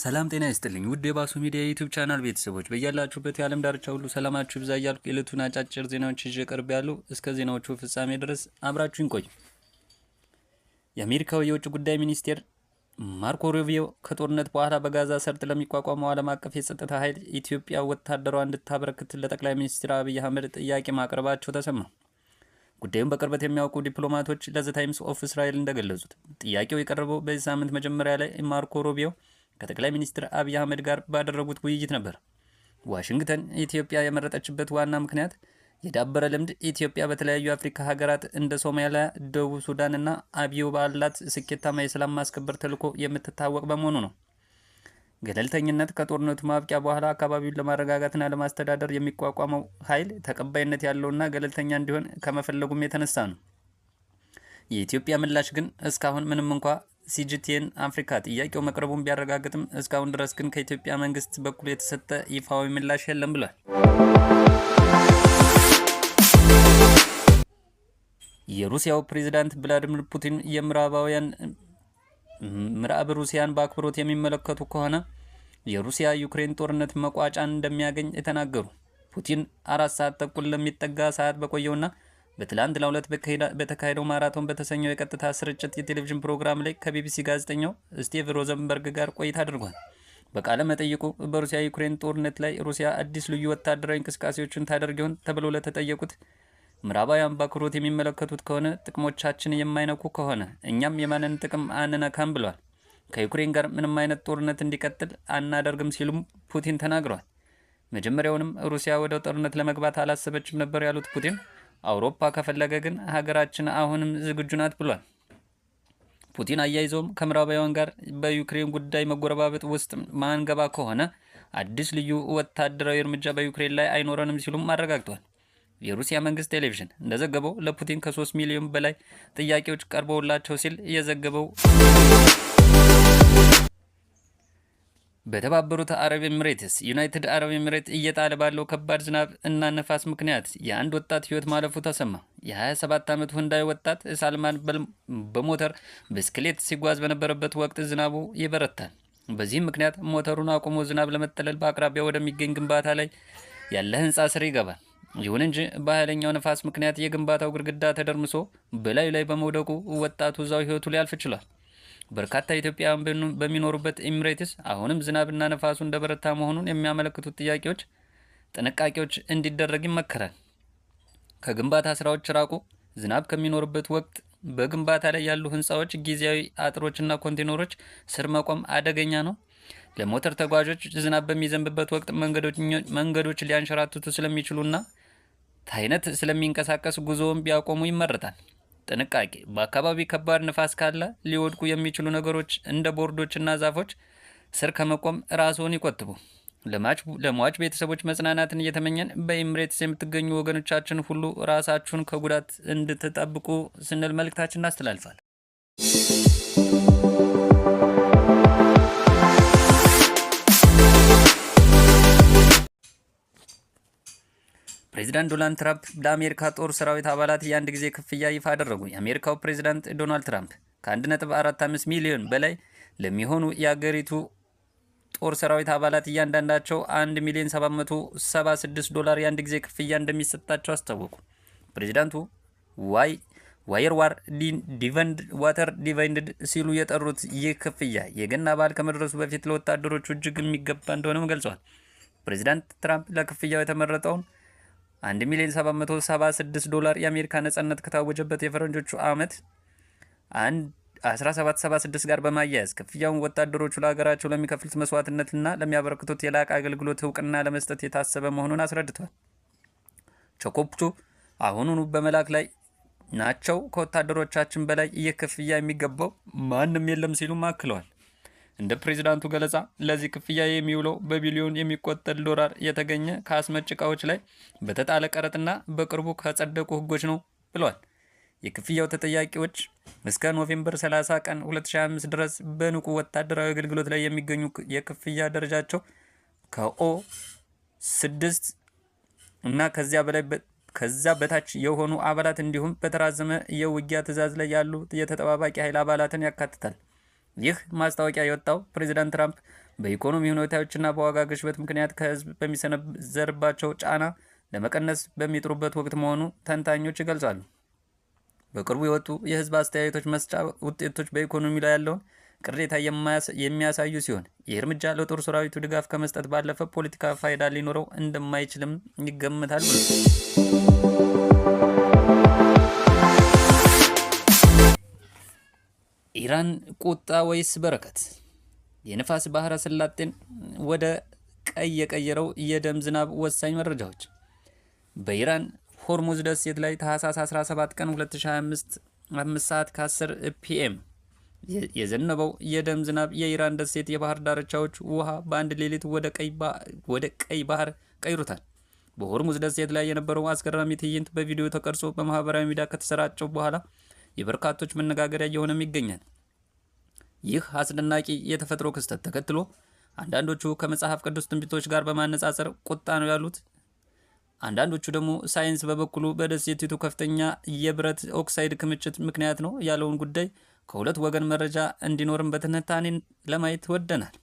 ሰላም ጤና ይስጥልኝ ውድ የባሱ ሚዲያ ዩቲዩብ ቻናል ቤተሰቦች በእያላችሁበት የዓለም ዳርቻ ሁሉ ሰላማችሁ ይብዛ እያልኩ የዕለቱን አጫጭር ዜናዎች ይዤ ቀርቤያለሁ። እስከ ዜናዎቹ ፍጻሜ ድረስ አብራችሁን ቆዩ። የአሜሪካው የውጭ ጉዳይ ሚኒስቴር ማርኮ ሩቢዮ ከጦርነት በኋላ በጋዛ ሰርጥ ለሚቋቋመው ዓለም አቀፍ የጸጥታ ኃይል ኢትዮጵያ ወታደሯ እንድታበረክት ለጠቅላይ ሚኒስትር አብይ አህመድ ጥያቄ ማቅረባቸው ተሰማ። ጉዳዩን በቅርበት የሚያውቁ ዲፕሎማቶች ለዘ ታይምስ ኦፍ እስራኤል እንደገለጹት ጥያቄው የቀረበው በዚህ ሳምንት መጀመሪያ ላይ ማርኮ ሩቢዮ ከጠቅላይ ሚኒስትር አብይ አህመድ ጋር ባደረጉት ውይይት ነበር። ዋሽንግተን ኢትዮጵያ የመረጠችበት ዋና ምክንያት የዳበረ ልምድ ኢትዮጵያ በተለያዩ አፍሪካ ሀገራት እንደ ሶማሊያ፣ ደቡብ ሱዳን እና አብዮ ባላት ስኬታማ የሰላም ማስከበር ተልዕኮ የምትታወቅ በመሆኑ ነው። ገለልተኝነት ከጦርነቱ ማብቂያ በኋላ አካባቢውን ለማረጋጋትና ለማስተዳደር የሚቋቋመው ኃይል ተቀባይነት ያለውና ገለልተኛ እንዲሆን ከመፈለጉም የተነሳ ነው። የኢትዮጵያ ምላሽ ግን እስካሁን ምንም እንኳ ሲጂቲኤን አፍሪካ ጥያቄው መቅረቡን ቢያረጋግጥም እስካሁን ድረስ ግን ከኢትዮጵያ መንግስት በኩል የተሰጠ ይፋዊ ምላሽ የለም ብሏል። የሩሲያው ፕሬዝዳንት ቭላዲሚር ፑቲን ምዕራብ ሩሲያን በአክብሮት የሚመለከቱ ከሆነ የሩሲያ ዩክሬን ጦርነት መቋጫን እንደሚያገኝ የተናገሩ ፑቲን 4 ሰዓት ተኩል ለሚጠጋ ሰዓት በቆየውና በትላንትናው ዕለት በተካሄደው ማራቶን በተሰኘው የቀጥታ ስርጭት የቴሌቪዥን ፕሮግራም ላይ ከቢቢሲ ጋዜጠኛው ስቲቭ ሮዘንበርግ ጋር ቆይታ አድርጓል። በቃለ መጠይቁ በሩሲያ ዩክሬን ጦርነት ላይ ሩሲያ አዲስ ልዩ ወታደራዊ እንቅስቃሴዎችን ታደርግ ይሆን ተብሎ ለተጠየቁት ምዕራባውያን በአክብሮት የሚመለከቱት ከሆነ ጥቅሞቻችን የማይነኩ ከሆነ እኛም የማንን ጥቅም አንነካም ብሏል። ከዩክሬን ጋር ምንም አይነት ጦርነት እንዲቀጥል አናደርግም ሲሉም ፑቲን ተናግረዋል። መጀመሪያውንም ሩሲያ ወደ ጦርነት ለመግባት አላሰበችም ነበር ያሉት ፑቲን አውሮፓ ከፈለገ ግን ሀገራችን አሁንም ዝግጁ ናት ብሏል። ፑቲን አያይዘውም ከምዕራባውያን ጋር በዩክሬን ጉዳይ መጎረባበጥ ውስጥ ማንገባ ከሆነ አዲስ ልዩ ወታደራዊ እርምጃ በዩክሬን ላይ አይኖረንም ሲሉም አረጋግጧል። የሩሲያ መንግስት ቴሌቪዥን እንደዘገበው ለፑቲን ከ3 ሚሊዮን በላይ ጥያቄዎች ቀርበውላቸው ሲል የዘገበው በተባበሩት አረብ ኤሚሬትስ ዩናይትድ አረብ ኤሚሬት እየጣለ ባለው ከባድ ዝናብ እና ነፋስ ምክንያት የአንድ ወጣት ህይወት ማለፉ ተሰማ። የ27 ዓመቱ ህንዳዊ ወጣት ሳልማን በሞተር ብስክሌት ሲጓዝ በነበረበት ወቅት ዝናቡ ይበረታል። በዚህም ምክንያት ሞተሩን አቁሞ ዝናብ ለመጠለል በአቅራቢያ ወደሚገኝ ግንባታ ላይ ያለ ህንፃ ስር ይገባል። ይሁን እንጂ በኃይለኛው ነፋስ ምክንያት የግንባታው ግድግዳ ተደርምሶ በላዩ ላይ በመውደቁ ወጣቱ እዛው ህይወቱ ሊያልፍ ችሏል። በርካታ ኢትዮጵያውያን በሚኖሩበት ኤሚሬትስ አሁንም ዝናብና ነፋሱ እንደበረታ መሆኑን የሚያመለክቱት ጥንቃቄዎች እንዲደረግ ይመከራል። ከግንባታ ስራዎች ራቁ። ዝናብ ከሚኖርበት ወቅት በግንባታ ላይ ያሉ ህንፃዎች፣ ጊዜያዊ አጥሮችና ኮንቴነሮች ስር መቆም አደገኛ ነው። ለሞተር ተጓዦች ዝናብ በሚዘንብበት ወቅት መንገዶች ሊያንሸራትቱ ስለሚችሉና ታይነት ስለሚንቀሳቀስ ጉዞውን ቢያቆሙ ይመረጣል። ጥንቃቄ በአካባቢ ከባድ ንፋስ ካለ ሊወድቁ የሚችሉ ነገሮች እንደ ቦርዶችና ዛፎች ስር ከመቆም ራስዎን ይቆጥቡ። ለሟች ቤተሰቦች መጽናናትን እየተመኘን በኤሚሬትስ የምትገኙ ወገኖቻችን ሁሉ ራሳችሁን ከጉዳት እንድትጠብቁ ስንል መልእክታችን እናስተላልፋለን። ፕሬዚዳንት ዶናልድ ትራምፕ ለአሜሪካ ጦር ሰራዊት አባላት የአንድ ጊዜ ክፍያ ይፋ አደረጉ። የአሜሪካው ፕሬዚዳንት ዶናልድ ትራምፕ ከ1.45 ሚሊዮን በላይ ለሚሆኑ የአገሪቱ ጦር ሰራዊት አባላት እያንዳንዳቸው $1,776 የአንድ ጊዜ ክፍያ እንደሚሰጣቸው አስታወቁ። ፕሬዚዳንቱ ዋተር ዲቫይንድ ሲሉ የጠሩት ይህ ክፍያ የገና በዓል ከመድረሱ በፊት ለወታደሮቹ እጅግ የሚገባ እንደሆነም ገልጸዋል። ፕሬዚዳንት ትራምፕ ለክፍያው የተመረጠውን $1,776 የአሜሪካ ነጻነት ከታወጀበት የፈረንጆቹ ዓመት 1776 ጋር በማያያዝ ክፍያውን ወታደሮቹ ለሀገራቸው ለሚከፍሉት መስዋዕትነትና ለሚያበረክቱት የላቀ አገልግሎት እውቅና ለመስጠት የታሰበ መሆኑን አስረድቷል። ቾኮቹ አሁኑኑ በመላክ ላይ ናቸው። ከወታደሮቻችን በላይ ይህ ክፍያ የሚገባው ማንም የለም ሲሉም አክለዋል። እንደ ፕሬዚዳንቱ ገለጻ ለዚህ ክፍያ የሚውለው በቢሊዮን የሚቆጠር ዶላር የተገኘ ከአስመጭ ዕቃዎች ላይ በተጣለ ቀረጥና በቅርቡ ከጸደቁ ህጎች ነው ብለዋል። የክፍያው ተጠያቂዎች እስከ ኖቬምበር 30 ቀን 2025 ድረስ በንቁ ወታደራዊ አገልግሎት ላይ የሚገኙ የክፍያ ደረጃቸው ከኦ6 እና ከዚያ በታች የሆኑ አባላት እንዲሁም በተራዘመ የውጊያ ትዕዛዝ ላይ ያሉ የተጠባባቂ ኃይል አባላትን ያካትታል። ይህ ማስታወቂያ የወጣው ፕሬዚዳንት ትራምፕ በኢኮኖሚ ሁኔታዎችና በዋጋ ግሽበት ምክንያት ከህዝብ በሚሰነዘርባቸው ጫና ለመቀነስ በሚጥሩበት ወቅት መሆኑ ተንታኞች ይገልጻሉ። በቅርቡ የወጡ የህዝብ አስተያየቶች መስጫ ውጤቶች በኢኮኖሚ ላይ ያለውን ቅሬታ የሚያሳዩ ሲሆን ይህ እርምጃ ለጦር ሰራዊቱ ድጋፍ ከመስጠት ባለፈ ፖለቲካ ፋይዳ ሊኖረው እንደማይችልም ይገምታል ብሏል። ኢራን ቁጣ ወይስ በረከት? የንፋስ ባህረ ሰላጤን ወደ ቀይ የቀየረው የደም ዝናብ ወሳኝ መረጃዎች። በኢራን ሆርሙዝ ደሴት ላይ ታህሳስ 17 ቀን 2025 5 ሰዓት ከ10 ፒኤም የዘነበው የደም ዝናብ የኢራን ደሴት የባህር ዳርቻዎች ውሃ በአንድ ሌሊት ወደ ቀይ ባህር ቀይሩታል። በሆርሙዝ ደሴት ላይ የነበረው አስገራሚ ትዕይንት በቪዲዮ ተቀርጾ በማህበራዊ ሚዲያ ከተሰራጨው በኋላ የበርካቶች መነጋገሪያ እየሆነም ይገኛል። ይህ አስደናቂ የተፈጥሮ ክስተት ተከትሎ አንዳንዶቹ ከመጽሐፍ ቅዱስ ትንቢቶች ጋር በማነጻጸር ቁጣ ነው ያሉት፣ አንዳንዶቹ ደግሞ ሳይንስ በበኩሉ በደሴቲቱ ከፍተኛ የብረት ኦክሳይድ ክምችት ምክንያት ነው ያለውን ጉዳይ ከሁለት ወገን መረጃ እንዲኖርም በትንታኔ ለማየት ወደናል።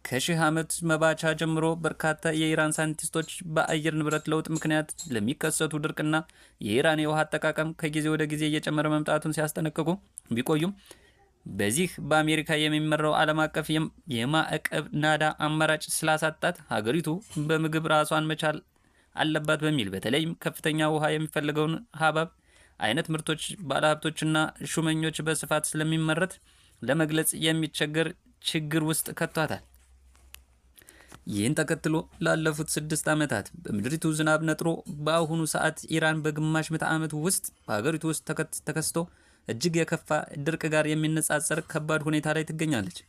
ከሺህ ዓመት መባቻ ጀምሮ በርካታ የኢራን ሳይንቲስቶች በአየር ንብረት ለውጥ ምክንያት ለሚከሰቱ ድርቅና የኢራን የውሃ አጠቃቀም ከጊዜ ወደ ጊዜ እየጨመረ መምጣቱን ሲያስጠነቅቁ ቢቆዩም በዚህ በአሜሪካ የሚመራው ዓለም አቀፍ የማዕቀብ ናዳ አማራጭ ስላሳጣት ሀገሪቱ በምግብ ራሷን መቻል አለባት በሚል በተለይም ከፍተኛ ውሃ የሚፈልገውን ሀባብ አይነት ምርቶች ባለሀብቶችና ሹመኞች በስፋት ስለሚመረት ለመግለጽ የሚቸገር ችግር ውስጥ ከቷታል። ይህን ተከትሎ ላለፉት 6 ዓመታት በምድሪቱ ዝናብ ነጥሮ በአሁኑ ሰዓት ኢራን በግማሽ ምዕተ ዓመት ውስጥ በሀገሪቱ ውስጥ ተከስቶ እጅግ የከፋ ድርቅ ጋር የሚነጻጸር ከባድ ሁኔታ ላይ ትገኛለች።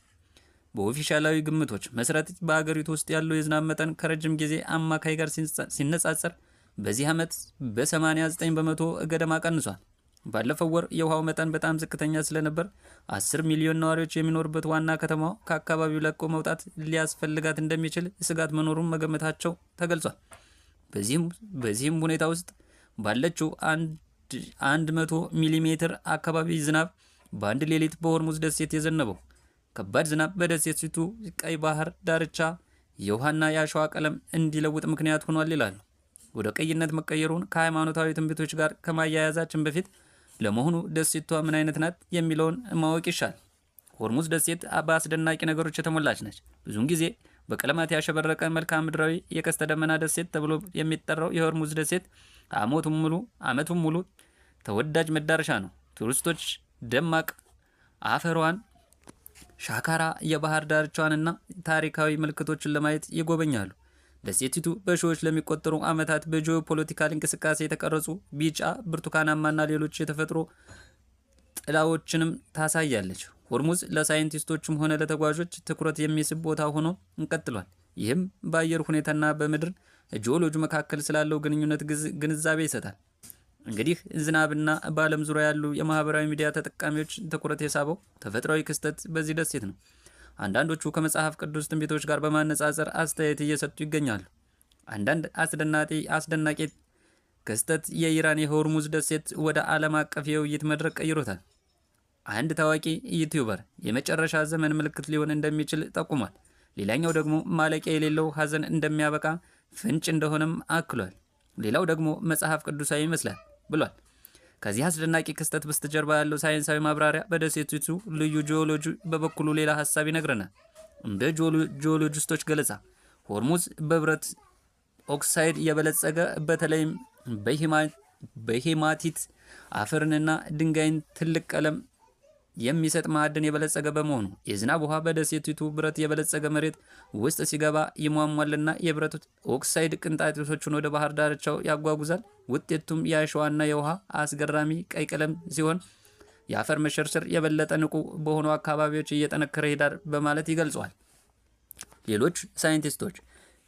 በኦፊሻላዊ ግምቶች መሰረት በሀገሪቱ ውስጥ ያለው የዝናብ መጠን ከረጅም ጊዜ አማካይ ጋር ሲነጻጸር በዚህ ዓመት በ89 በመቶ ገደማ ቀንሷል። ባለፈው ወር የውሃው መጠን በጣም ዝቅተኛ ስለነበር 10 ሚሊዮን ነዋሪዎች የሚኖርበት ዋና ከተማው ከአካባቢው ለቆ መውጣት ሊያስፈልጋት እንደሚችል ስጋት መኖሩን መገመታቸው ተገልጿል። በዚህም ሁኔታ ውስጥ ባለችው 100 ሚሊ ሜትር አካባቢ ዝናብ በአንድ ሌሊት በሆርሙዝ ደሴት የዘነበው ከባድ ዝናብ በደሴቲቱ ቀይ ባህር ዳርቻ የውሃና የአሸዋ ቀለም እንዲለውጥ ምክንያት ሆኗል ይላሉ። ወደ ቀይነት መቀየሩን ከሃይማኖታዊ ትንቢቶች ጋር ከማያያዛችን በፊት ለመሆኑ ደሴቷ ምን አይነት ናት የሚለውን ማወቅ ይሻል። ሆርሙዝ ደሴት በአስደናቂ ነገሮች የተሞላች ነች። ብዙውን ጊዜ በቀለማት ያሸበረቀ መልክዓ ምድራዊ የቀስተ ደመና ደሴት ተብሎ የሚጠራው የሆርሙዝ ደሴት ዓመቱን ሙሉ ተወዳጅ መዳረሻ ነው። ቱሪስቶች ደማቅ አፈሯን፣ ሻካራ የባህር ዳርቻዋንና ታሪካዊ ምልክቶችን ለማየት ይጎበኛሉ። ደሴቲቱ በሺዎች ለሚቆጠሩ ዓመታት በጂኦ ፖለቲካል እንቅስቃሴ የተቀረጹ ቢጫ፣ ብርቱካናማና ሌሎች የተፈጥሮ ጥላዎችንም ታሳያለች። ሆርሙዝ ለሳይንቲስቶችም ሆነ ለተጓዦች ትኩረት የሚስብ ቦታ ሆኖ እንቀጥሏል። ይህም በአየር ሁኔታና በምድር ጂኦሎጂ መካከል ስላለው ግንኙነት ግንዛቤ ይሰጣል። እንግዲህ ዝናብና በዓለም ዙሪያ ያሉ የማህበራዊ ሚዲያ ተጠቃሚዎች ትኩረት የሳበው ተፈጥሯዊ ክስተት በዚህ ደሴት ነው። አንዳንዶቹ ከመጽሐፍ ቅዱስ ትንቢቶች ጋር በማነጻጸር አስተያየት እየሰጡ ይገኛሉ። አንዳንድ አስደናቂ ክስተት የኢራን የሆርሙዝ ደሴት ወደ ዓለም አቀፍ የውይይት መድረክ ቀይሮታል። አንድ ታዋቂ ዩቲዩበር የመጨረሻ ዘመን ምልክት ሊሆን እንደሚችል ጠቁሟል። ሌላኛው ደግሞ ማለቂያ የሌለው ሐዘን እንደሚያበቃ ፍንጭ እንደሆነም አክሏል። ሌላው ደግሞ መጽሐፍ ቅዱሳዊ ይመስላል ብሏል። ከዚህ አስደናቂ ክስተት በስተጀርባ ያለው ሳይንሳዊ ማብራሪያ በደሴቲቱ ልዩ ጂኦሎጂ በበኩሉ ሌላ ሀሳብ ይነግረናል። እንደ ጂኦሎጂስቶች ገለጻ ሆርሙዝ በብረት ኦክሳይድ የበለጸገ በተለይም በሄማቲት አፈርንና ድንጋይን ትልቅ ቀለም የሚሰጥ ማዕድን የበለጸገ በመሆኑ የዝናብ ውሃ በደሴቲቱ ብረት የበለጸገ መሬት ውስጥ ሲገባ ይሟሟልና የብረት ኦክሳይድ ቅንጣቶችን ወደ ባህር ዳርቻው ያጓጉዛል። ውጤቱም የአሸዋና የውሃ አስገራሚ ቀይ ቀለም ሲሆን የአፈር መሸርሸር የበለጠ ንቁ በሆኑ አካባቢዎች እየጠነከረ ይሄዳል በማለት ይገልጸዋል። ሌሎች ሳይንቲስቶች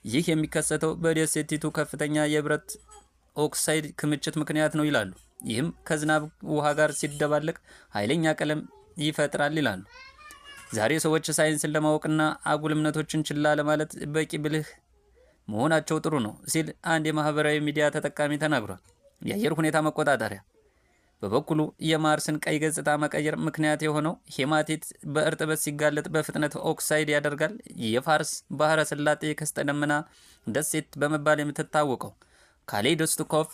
ይህ የሚከሰተው በደሴቲቱ ከፍተኛ የብረት ኦክሳይድ ክምችት ምክንያት ነው ይላሉ። ይህም ከዝናብ ውሃ ጋር ሲደባለቅ ኃይለኛ ቀለም ይፈጥራል ይላሉ። ዛሬ ሰዎች ሳይንስን ለማወቅና አጉል እምነቶችን ችላ ለማለት በቂ ብልህ መሆናቸው ጥሩ ነው ሲል አንድ የማህበራዊ ሚዲያ ተጠቃሚ ተናግሯል። የአየር ሁኔታ መቆጣጠሪያ በበኩሉ የማርስን ቀይ ገጽታ መቀየር ምክንያት የሆነው ሄማቲት በእርጥበት ሲጋለጥ በፍጥነት ኦክሳይድ ያደርጋል። የፋርስ ባህረ ሰላጤ ቀስተ ደመና ደሴት በመባል የምትታወቀው ካሌይዶስኮፕ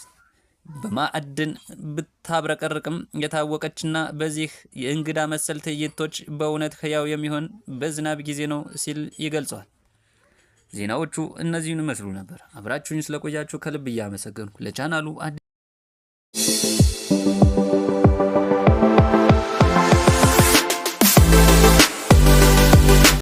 በማዕድን ብታብረቀርቅም የታወቀችና በዚህ የእንግዳ መሰል ትዕይንቶች በእውነት ህያው የሚሆን በዝናብ ጊዜ ነው ሲል ይገልጸዋል። ዜናዎቹ እነዚህን ይመስሉ ነበር። አብራችሁኝ ስለቆያችሁ ከልብ እያመሰገንኩ ለቻናሉ